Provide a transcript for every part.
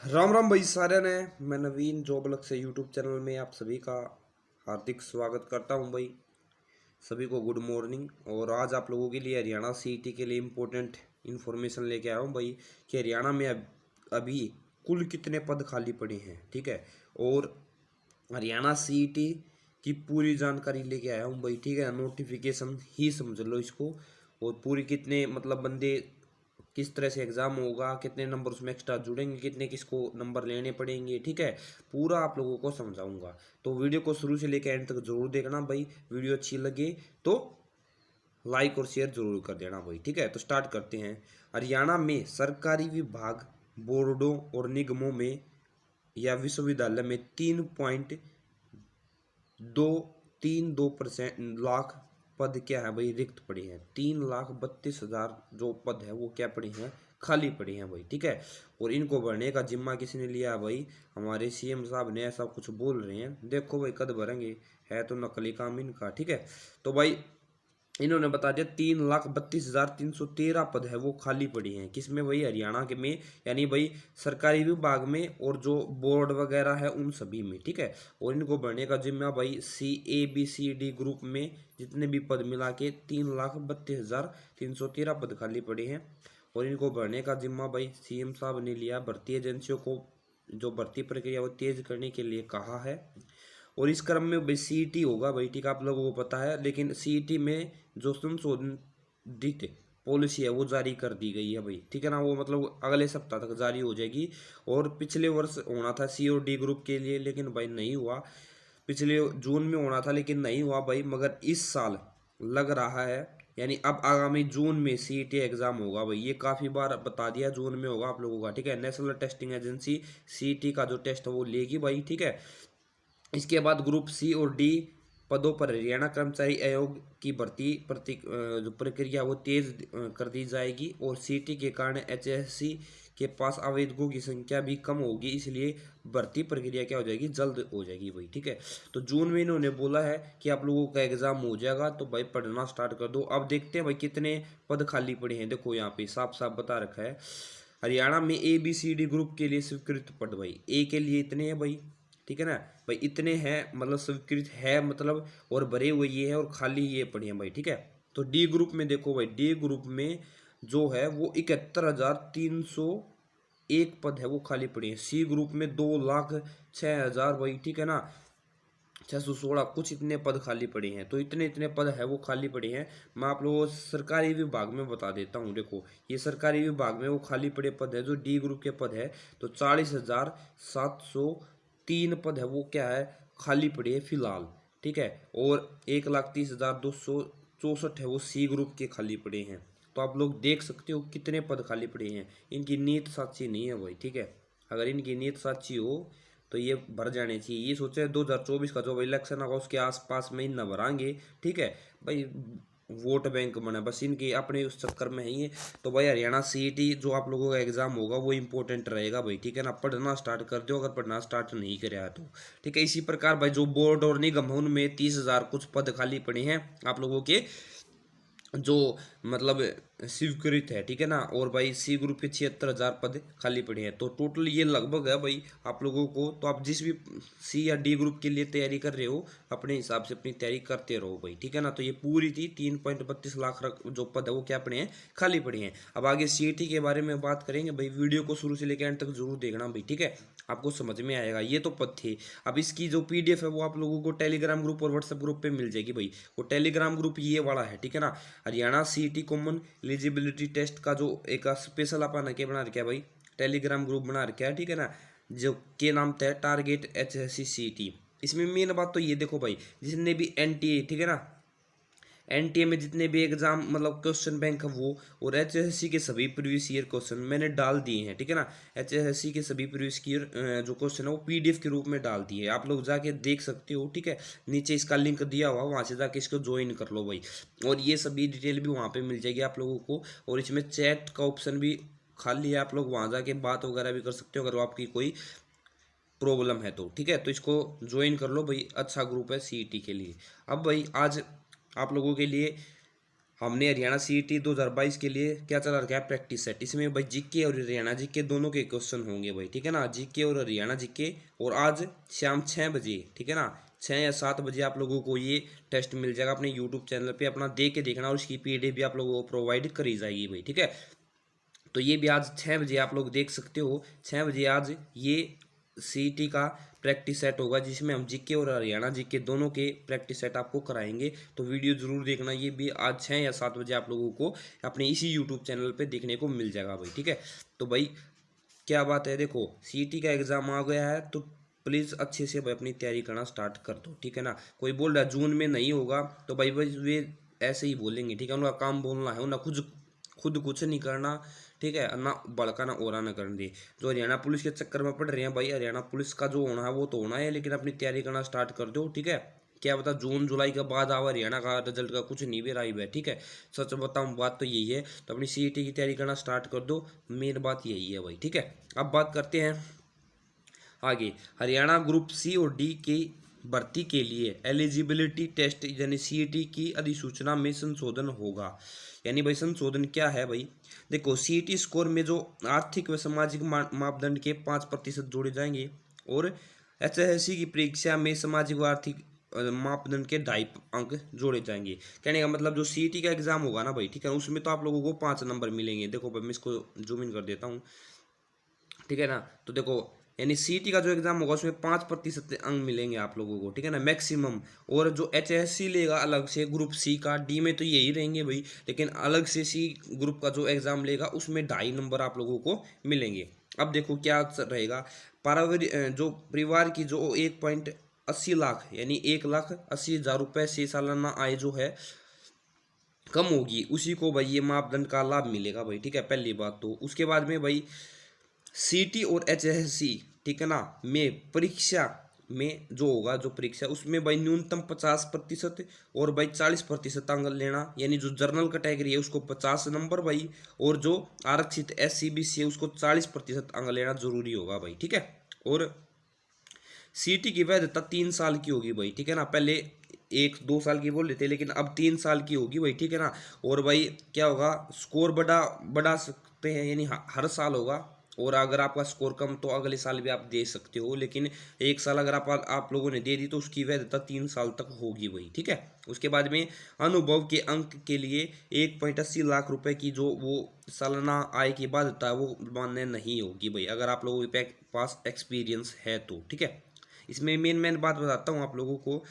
राम राम भाई सारे ने। मैं नवीन जॉब अलग से यूट्यूब चैनल में आप सभी का हार्दिक स्वागत करता हूं भाई। सभी को गुड मॉर्निंग। और आज आप लोगों के लिए हरियाणा सीईटी के लिए इम्पोर्टेंट इन्फॉर्मेशन लेके आया हूं भाई कि हरियाणा में अभी कुल कितने पद खाली पड़े हैं, ठीक है। और हरियाणा सीईटी की पूरी जानकारी लेके आया हूँ भाई, ठीक है। नोटिफिकेशन ही समझ लो इसको। और पूरी कितने मतलब बंदे किस तरह से एग्जाम होगा, कितने नंबर उसमें एक्स्ट्रा जुड़ेंगे, कितने किसको नंबर लेने पड़ेंगे, ठीक है। पूरा आप लोगों को समझाऊंगा, तो वीडियो को शुरू से लेकर एंड तक जरूर देखना भाई। वीडियो अच्छी लगे तो लाइक और शेयर जरूर कर देना भाई, ठीक है। तो स्टार्ट करते हैं। हरियाणा में सरकारी विभाग, बोर्डों और निगमों में या विश्वविद्यालय में 3.232% लाख पद क्या है भाई, रिक्त पड़े हैं। 3,32,000 जो पद है वो क्या पड़े हैं, खाली पड़े हैं भाई, ठीक है। और इनको भरने का जिम्मा किसने लिया भाई, हमारे सीएम साहब ने ऐसा कुछ बोल रहे हैं। देखो भाई कद भरेंगे, है तो नकली काम इनका, ठीक है। तो भाई इन्होंने बता दिया 3,32,313 पद है वो खाली पड़ी हैं। किसमें भाई, हरियाणा के में, यानी भाई सरकारी विभाग में और जो बोर्ड वगैरह है उन सभी में, ठीक है। और इनको भरने का जिम्मा भाई CABCD ग्रुप में जितने भी पद मिला के 3,32,313 पद खाली पड़े हैं। और इनको भरने का जिम्मा भाई सीएम साहब ने लिया। भर्ती एजेंसियों को जो भर्ती प्रक्रिया वो तेज करने के लिए कहा है। और इस क्रम में भाई सीईटी होगा भाई, ठीक है, आप लोगों को पता है। लेकिन सीईटी में जो संशोधित पॉलिसी है वो जारी कर दी गई है भाई, ठीक है ना। वो मतलब अगले सप्ताह तक जारी हो जाएगी। और पिछले वर्ष होना था सी और डी ग्रुप के लिए, लेकिन भाई नहीं हुआ। पिछले जून में होना था लेकिन नहीं हुआ भाई। मगर इस साल लग रहा है, यानी अब आगामी जून में सीईटी एग्जाम होगा भाई। ये काफ़ी बार बता दिया जून में होगा आप लोगों का, ठीक है। नेशनल टेस्टिंग एजेंसी सीईटी का जो टेस्ट है वो लेगी भाई, ठीक है। इसके बाद ग्रुप सी और डी पदों पर हरियाणा कर्मचारी आयोग की भर्ती जो प्रक्रिया वो तेज कर दी जाएगी। और सीटी के कारण एचएससी के पास आवेदकों की संख्या भी कम होगी, इसलिए भर्ती प्रक्रिया क्या हो जाएगी, जल्द हो जाएगी भाई, ठीक है। तो जून में इन्होंने बोला है कि आप लोगों का एग्जाम हो जाएगा, तो भाई पढ़ना स्टार्ट कर दो। अब देखते हैं भाई कितने पद खाली पड़े हैं। देखो यहाँ पे साफ साफ बता रखा है, हरियाणा में ABCD ग्रुप के लिए स्वीकृत पद भाई, ए के लिए इतने हैं भाई, ठीक है ना। भाई इतने हैं मतलब स्वीकृत है मतलब, और भरे हुए ये है और खाली ये पड़े हैं भाई, ठीक है। तो डी ग्रुप में देखो भाई, डी ग्रुप में जो है वो 71,301 पद है वो खाली पड़े हैं। सी ग्रुप में 2,06,000 भाई, ठीक है ना, 616 कुछ इतने पद खाली पड़े हैं। तो इतने इतने पद है वो खाली पड़े हैं। मैं आप लोगों को सरकारी विभाग में बता देता हूँ। देखो ये सरकारी विभाग में वो खाली पड़े पद है जो डी ग्रुप के पद है। तो 40,703 पद है वो क्या है, खाली पड़े है फिलहाल, ठीक है। और 1,30,264 है वो सी ग्रुप के खाली पड़े हैं। तो आप लोग देख सकते हो कितने पद खाली पड़े हैं। इनकी नीयत साची नहीं है भाई, ठीक है। अगर इनकी नीयत साची हो तो ये भर जाने चाहिए। ये सोचे 2024 का जो इलेक्शन होगा उसके आसपास में इन न भराएंगे, ठीक है भाई। वोट बैंक बना बस इनके, अपने उस चक्कर में है ये। तो भाई हरियाणा सीईटी जो आप लोगों का एग्जाम होगा वो इंपॉर्टेंट रहेगा भाई, ठीक है ना। पढ़ना स्टार्ट कर दो अगर पढ़ना स्टार्ट नहीं कराया तो, ठीक है। इसी प्रकार भाई जो बोर्ड और निगम है उनमें 30,000 कुछ पद खाली पड़े हैं आप लोगों के, जो मतलब स्वीकृत है, ठीक है ना। और भाई सी ग्रुप के 76,000 पद खाली पड़े हैं। तो टोटल ये लगभग है भाई आप लोगों को। तो आप जिस भी सी या डी ग्रुप के लिए तैयारी कर रहे हो अपने हिसाब से अपनी तैयारी करते रहो भाई, ठीक है ना। तो ये पूरी थी 3.32 लाख जो पद है वो क्या पड़े हैं, खाली पड़े हैं। अब आगे सीईटी के बारे में बात करेंगे भाई। वीडियो को शुरू से लेकर एंड तक जरूर देखना भाई, ठीक है, आपको समझ में आएगा। ये तो पद थे। अब इसकी जो PDF है वो आप लोगों को टेलीग्राम ग्रुप और व्हाट्सएप ग्रुप पे मिल जाएगी भाई। वो टेलीग्राम ग्रुप ये वाला है, ठीक है ना। Haryana CET common eligibility test का जो एक स्पेशल अपन के बना रखा है भाई, टेलीग्राम ग्रुप बना रखा है, ठीक है ना, जो के नाम है टारगेट HSC सीईटी। इसमें मेन बात तो ये देखो भाई, जितने भी NTA, ठीक है ना, NTA में जितने भी एग्जाम मतलब क्वेश्चन बैंक है वो, और HSC के सभी प्रीवियस ईयर क्वेश्चन मैंने डाल दिए हैं, ठीक है ना। HSC के सभी प्रीवियस ईयर जो क्वेश्चन है वो PDF के रूप में डाल दिए, आप लोग जाके देख सकते हो, ठीक है। नीचे इसका लिंक दिया हुआ, वहाँ से जाके इसको ज्वाइन कर लो भाई। और ये सभी डिटेल भी वहाँ पे मिल जाएगी आप लोगों को। और इसमें चैट का ऑप्शन भी खाली है, आप लोग वहाँ जाके बात वगैरह भी कर सकते हो अगर आपकी कोई प्रॉब्लम है तो, ठीक है। तो इसको ज्वाइन कर लो भाई, अच्छा ग्रुप है सीईटी के लिए। अब भाई आज आप लोगों के लिए हमने हरियाणा सीईटी 2022 के लिए क्या चला रखा है, प्रैक्टिस सेट। इसमें भाई जीके और हरियाणा जीके दोनों के क्वेश्चन होंगे भाई, ठीक है ना, जीके और हरियाणा जीके। और आज शाम 6 बजे, ठीक है ना, 6 या 7 बजे आप लोगों को ये टेस्ट मिल जाएगा अपने यूट्यूब चैनल पे, अपना देख के देखना। और उसकी पीडीएफ भी आप लोगों को प्रोवाइड करी जाएगी भाई, ठीक है। तो ये भी आज 6 बजे आप लोग देख सकते हो। 6 बजे आज ये सीईटी का प्रैक्टिस सेट होगा, जिसमें हम जीके और हरियाणा जीके दोनों के प्रैक्टिस सेट आपको कराएंगे। तो वीडियो जरूर देखना, ये भी आज 6 या 7 बजे आप लोगों को अपने इसी यूट्यूब चैनल पे देखने को मिल जाएगा भाई, ठीक है। तो भाई क्या बात है, देखो सीईटी का एग्ज़ाम आ गया है, तो प्लीज़ अच्छे से भाई अपनी तैयारी करना स्टार्ट कर दो, ठीक है ना। कोई बोल रहा है जून में नहीं होगा, तो भाई भाई वे ऐसे ही बोलेंगे, ठीक है। उनका काम बोलना है, उन्हें खुद खुद कुछ नहीं करना, ठीक है ना। बड़का ना ओरा ना करने दे। जो हरियाणा पुलिस के चक्कर में पड़ रहे हैं भाई, हरियाणा पुलिस का जो होना है वो तो होना है, लेकिन अपनी तैयारी करना स्टार्ट कर दो, ठीक है। क्या बता जून जुलाई के बाद आवा हरियाणा का रिजल्ट का कुछ नहीं भी रहा है, ठीक है। सच बताऊं बात तो यही है। तो अपनी सीईटी की तैयारी करना स्टार्ट कर दो, मेन बात यही है भाई, ठीक है। अब बात करते हैं आगे। हरियाणा ग्रुप सी और डी की भर्ती के लिए एलिजिबिलिटी टेस्ट यानी सीईटी की अधिसूचना में संशोधन होगा। यानी भाई संशोधन क्या है भाई, देखो सीईटी स्कोर में जो आर्थिक व सामाजिक मापदंड के 5% जोड़े जाएंगे, और एचएससी की परीक्षा में सामाजिक व आर्थिक मापदंड के 2.5 अंक जोड़े जाएंगे। कहने का मतलब जो सीईटी का एग्जाम होगा ना भाई, ठीक है, उसमें तो आप लोगों को 5 नंबर मिलेंगे। देखो भाई मैं इसको जूम इन कर देता हूँ, ठीक है ना। तो देखो यानी सीईटी का जो एग्जाम होगा उसमें 5% अंक मिलेंगे आप लोगों को, ठीक है ना, मैक्सिमम। और जो एचएससी लेगा अलग से ग्रुप सी का, डी में तो यही रहेंगे भाई, लेकिन अलग से सी ग्रुप का जो एग्जाम लेगा उसमें 2.5 नंबर आप लोगों को मिलेंगे। अब देखो क्या रहेगा, जो परिवार की जो 1.80 लाख यानी 1,80,000 रुपये से सालाना आय जो है कम होगी, उसी को भाई ये मापदंड का लाभ मिलेगा भाई, ठीक है, पहली बात। तो उसके बाद में भाई सीटी और एचएससी, ठीक है ना, में परीक्षा में जो होगा, जो परीक्षा उसमें भाई न्यूनतम 50% और भाई 40% अंक लेना। यानी जो जनरल कैटेगरी है उसको 50 नंबर भाई, और जो आरक्षित एससी/बीसी है उसको 40% अंक लेना जरूरी होगा भाई, ठीक है। और सीटी की वैधता 3 साल की होगी भाई, ठीक है ना। पहले 1-2 साल की बोल लेते, लेकिन अब 3 साल की होगी भाई, ठीक है ना। और भाई क्या होगा, स्कोर बढ़ा सकते हैं, यानी हर साल होगा। और अगर आपका स्कोर कम तो अगले साल भी आप दे सकते हो, लेकिन 1 साल अगर आप लोगों ने दे दी तो उसकी वैधता 3 साल तक होगी भाई, ठीक है। उसके बाद में अनुभव के अंक के लिए 1.80 लाख रुपए की जो वो सालाना आय की बाध्यता है वो मान्य नहीं होगी भाई, अगर आप लोगों के पास एक्सपीरियंस है तो, ठीक है। इसमें मेन बात बताता हूँ आप लोगों को।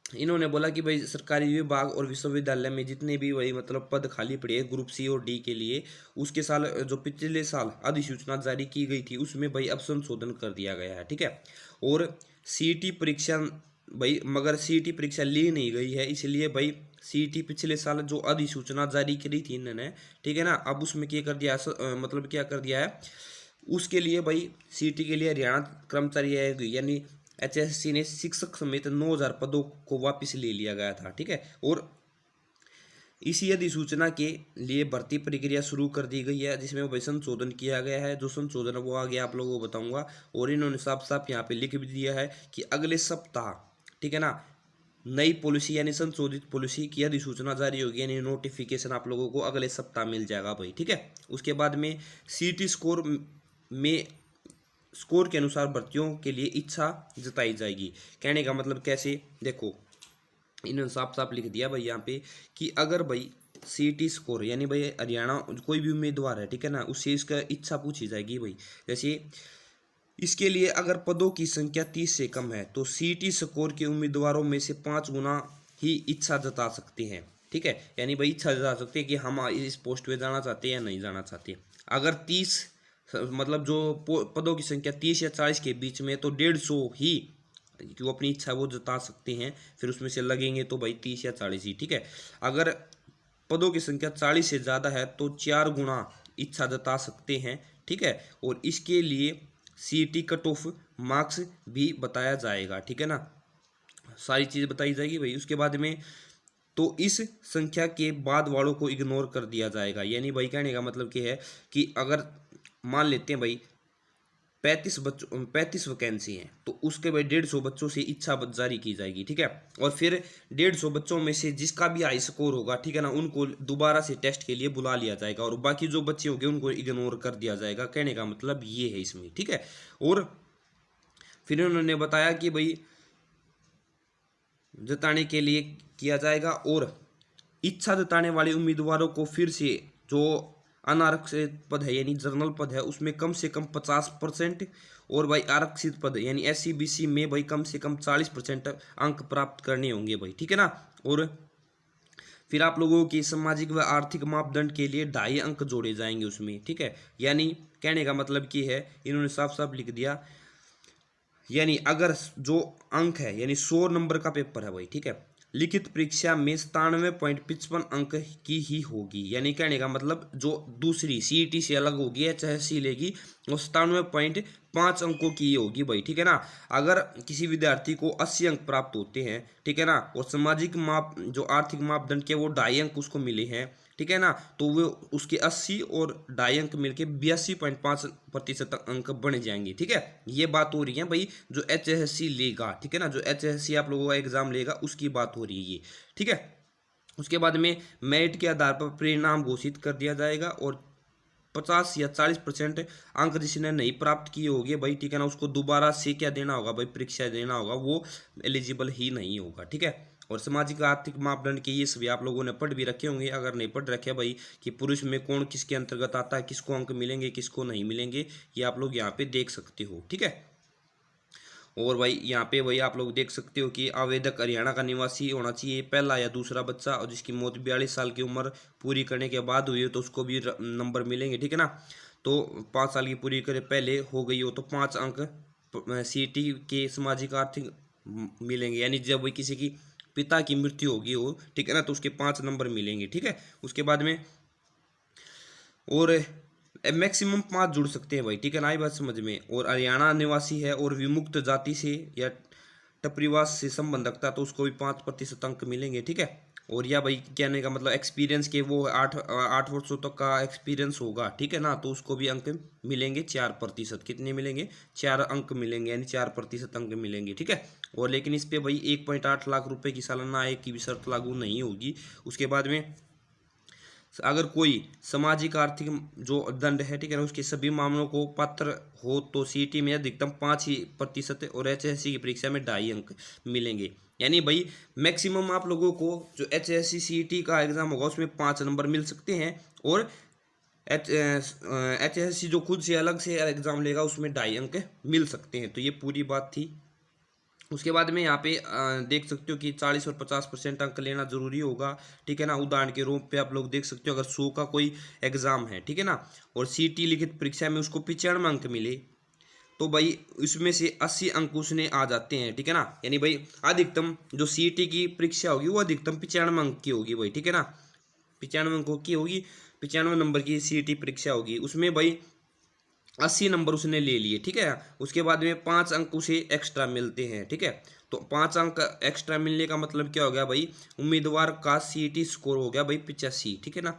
इन्होंने बोला कि भाई सरकारी विभाग और विश्वविद्यालय में जितने भी वही मतलब पद खाली पड़े हैं ग्रुप सी और डी के लिए, उसके साल जो पिछले साल अधिसूचना जारी की गई थी उसमें भाई अब संशोधन कर दिया गया है, ठीक है। और सीईटी परीक्षा भाई, मगर सीईटी परीक्षा ली नहीं गई है, इसलिए भाई सीईटी पिछले साल जो अधिसूचना जारी करी थी इन्होंने, ठीक है ना, अब उसमें क्या कर दिया मतलब क्या कर दिया है, उसके लिए भाई सीईटी के लिए हरियाणा कर्मचारी आयोग यानी एचएससी ने शिक्षक समेत 9,000 पदों को वापस ले लिया गया था, ठीक है। और इसी अधिसूचना के लिए भर्ती प्रक्रिया शुरू कर दी गई है, जिसमें भाई संशोधन किया गया है। जो संशोधन वो आगे आप लोगों को बताऊंगा। और इन्होंने साफ साफ यहाँ पे लिख भी दिया है कि अगले सप्ताह, ठीक है ना, नई पॉलिसी यानी संशोधित पॉलिसी की अधिसूचना जारी होगी, यानी नोटिफिकेशन आप लोगों को अगले सप्ताह मिल जाएगा भाई, ठीक है। उसके बाद में सीटी स्कोर के अनुसार भर्तियों के लिए इच्छा जताई जाएगी। कहने का मतलब कैसे, देखो इन्होंने साफ साफ लिख दिया भाई यहाँ पे कि अगर भाई सीटी स्कोर यानी भाई हरियाणा कोई भी उम्मीदवार है, ठीक है ना, उससे इसका इच्छा पूछी जाएगी भाई। जैसे इसके लिए अगर पदों की संख्या 30 से कम है तो सीटी स्कोर के उम्मीदवारों में से 5 गुना ही इच्छा जता सकते हैं, ठीक है। यानी भाई इच्छा जता सकते हैं कि हम इस पोस्ट पे जाना चाहते हैं या नहीं जाना चाहते। अगर 30 मतलब जो पदों की संख्या 30 या 40 के बीच में तो 150 ही कि वो अपनी इच्छा वो जता सकते हैं, फिर उसमें से लगेंगे तो भाई 30 या 40 ही, ठीक है। अगर पदों की संख्या 40 से ज़्यादा है तो 4 गुना इच्छा जता सकते हैं, ठीक है। और इसके लिए सीईटी कट ऑफ मार्क्स भी बताया जाएगा, ठीक है ना, सारी चीज़ बताई जाएगी भाई। उसके बाद में तो इस संख्या के बाद वालों को इग्नोर कर दिया जाएगा। यानी भाई कहने का मतलब क्या है कि अगर मान लेते हैं भाई 35 वैकेंसी हैं, तो उसके बाद 150 बच्चों से इच्छा जारी की जाएगी, ठीक है। और फिर 150 बच्चों में से जिसका भी हाई स्कोर होगा, ठीक है ना, उनको दोबारा से टेस्ट के लिए बुला लिया जाएगा और बाकी जो बच्चे होंगे उनको इग्नोर कर दिया जाएगा। कहने का मतलब ये है इसमें, ठीक है। और फिर उन्होंने बताया कि भाई जताने के लिए किया जाएगा और इच्छा जताने वाले उम्मीदवारों को फिर से जो अनारक्षित पद है यानी जनरल पद है उसमें कम से कम 50% और भाई आरक्षित पद यानी SC BC में भाई कम से कम 40% अंक प्राप्त करने होंगे भाई, ठीक है ना। और फिर आप लोगों की सामाजिक व आर्थिक मापदंड के लिए 2.5 अंक जोड़े जाएंगे उसमें, ठीक है। यानी कहने का मतलब कि है, इन्होंने साफ साफ लिख दिया, यानी अगर जो अंक है यानी 100 नंबर का पेपर है भाई, ठीक है, लिखित परीक्षा में 97.55 अंक की ही होगी। यानी कहने का मतलब जो दूसरी CET से अलग होगी, HSC लेगी, वो 97.5 अंकों की होगी भाई, ठीक है ना। अगर किसी विद्यार्थी को 80 अंक प्राप्त होते हैं, ठीक है ना, और सामाजिक माप जो आर्थिक मापदंड के वो 2.5 अंक उसको मिले हैं, ठीक है ना, तो वो उसके 80 और 2.5 अंक मिलके 82.5% अंक बन जाएंगे, ठीक है। ये बात हो रही है भाई जो HSC लेगा, ठीक है ना, जो HSC आप लोगों का एग्जाम लेगा उसकी बात हो रही है ये, ठीक है। उसके बाद में मेरिट के आधार पर परिणाम घोषित कर दिया जाएगा और 50 या 40% अंक जिसने नहीं प्राप्त किए होंगे भाई, ठीक है ना, उसको दोबारा से क्या देना होगा भाई, परीक्षा देना होगा, वो एलिजिबल ही नहीं होगा, ठीक है। और सामाजिक आर्थिक मापदंड के ये सभी आप लोगों ने पढ़ भी रखे होंगे, अगर नहीं पढ़ रखे भाई कि पुरुष में कौन किसके अंतर्गत आता है, किसको अंक मिलेंगे किसको नहीं मिलेंगे, ये आप लोग यहाँ पे देख सकते हो, ठीक है। और भाई यहाँ पे भाई आप लोग देख सकते हो कि आवेदक हरियाणा का निवासी होना चाहिए, पहला या दूसरा बच्चा, और जिसकी मौत 42 साल की उम्र पूरी करने के बाद हुई हो तो उसको भी नंबर मिलेंगे, ठीक है ना। तो 5 साल की पूरी करे पहले हो गई हो तो 5 अंक CET के सामाजिक आर्थिक मिलेंगे। यानी जब वही किसी की पिता की मृत्यु होगी हो, ठीक है ना, तो उसके 5 नंबर मिलेंगे, ठीक है। उसके बाद में और मैक्सिमम 5 जुड़ सकते हैं भाई, ठीक है ना, ये बात समझ में। और हरियाणा निवासी है और विमुक्त जाति से या टपरीवास से संबंध रखता तो उसको भी 5% अंक मिलेंगे, ठीक है। और या भाई कहने का मतलब एक्सपीरियंस के वो 8 वर्षों तक का एक्सपीरियंस होगा, ठीक है ना, तो उसको भी अंक मिलेंगे 4%। कितने मिलेंगे? 4 अंक मिलेंगे, यानी 4% अंक मिलेंगे, ठीक है। और लेकिन इस पे भाई 1.8 लाख रुपए की सालाना आय की भी शर्त लागू नहीं होगी। उसके बाद में अगर कोई सामाजिक आर्थिक जो दंड है, ठीक है ना, उसके सभी मामलों को पात्र हो तो CET में अधिकतम 5% और HSC की परीक्षा में 2.5 अंक मिलेंगे। यानी भाई मैक्सिमम आप लोगों को जो HSC CET का एग्जाम होगा उसमें 5 नंबर मिल सकते हैं और HSC जो खुद से अलग से एग्जाम लेगा उसमें 2.5 अंक मिल सकते हैं। तो ये पूरी बात थी। उसके बाद में यहाँ पे देख सकते हो कि 40 और 50% अंक लेना जरूरी होगा, ठीक है ना। उदाहरण के रूप पे आप लोग देख सकते हो अगर 100 का कोई एग्जाम है, ठीक है ना, और CET लिखित परीक्षा में उसको 95 अंक मिले तो भाई उसमें से 80 अंक उसने आ जाते हैं, ठीक है ना। यानी भाई अधिकतम जो CET की परीक्षा होगी वो अधिकतम 95 अंक की होगी भाई, ठीक है ना। 95 अंकों की होगी, 95 नंबर की CET परीक्षा होगी, उसमें भाई 80 नंबर उसने ले लिए, ठीक है। उसके बाद में 5 अंक उसे एक्स्ट्रा मिलते हैं, ठीक है। तो 5 अंक एक्स्ट्रा मिलने का मतलब क्या हो गया भाई, उम्मीदवार का CET स्कोर हो गया भाई 85, ठीक है ना।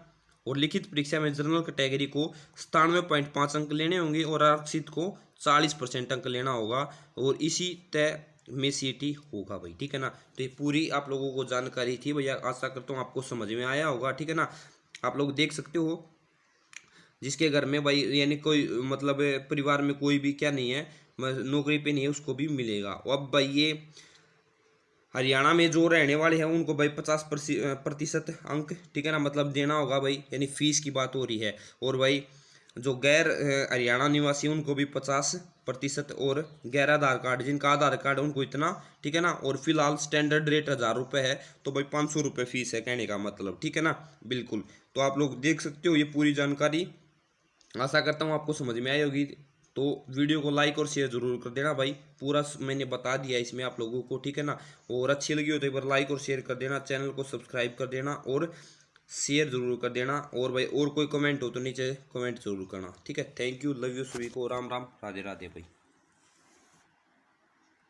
और लिखित परीक्षा में जनरल कैटेगरी को 97.5 अंक लेने होंगे और आरक्षित को 40% अंक लेना होगा और इसी तय में CET होगा भाई, ठीक है ना। तो ये पूरी आप लोगों को जानकारी थी भैया, आशा करता हूँ आपको समझ में आया होगा, ठीक है ना। आप लोग देख सकते हो जिसके घर में भाई यानी कोई मतलब परिवार में कोई भी क्या नहीं है, नौकरी पे नहीं है, उसको भी मिलेगा। अब भाई ये हरियाणा में जो रहने वाले हैं उनको भाई 50% अंक, ठीक है ना, मतलब देना होगा भाई, यानी फीस की बात हो रही है। और भाई जो गैर हरियाणा निवासी उनको भी 50% और गैर आधार कार्ड जिनका आधार कार्ड है उनको इतना, ठीक है ना। और फिलहाल स्टैंडर्ड रेट 1000 रुपये है तो भाई 500 रुपये फीस है, कहने का मतलब, ठीक है ना, बिल्कुल। तो आप लोग देख सकते हो ये पूरी जानकारी, आशा करता हूँ आपको समझ में आई होगी। तो वीडियो को लाइक और शेयर जरूर कर देना भाई, पूरा मैंने बता दिया इसमें आप लोगों को, ठीक है ना। और अच्छी लगी हो तो एक बार लाइक और शेयर कर देना, चैनल को सब्सक्राइब कर देना और शेयर जरूर कर देना। और भाई और कोई कमेंट हो तो नीचे कमेंट जरूर करना, ठीक है। थैंक यू, लव यू सभी को, राम राम, राधे राधे भाई।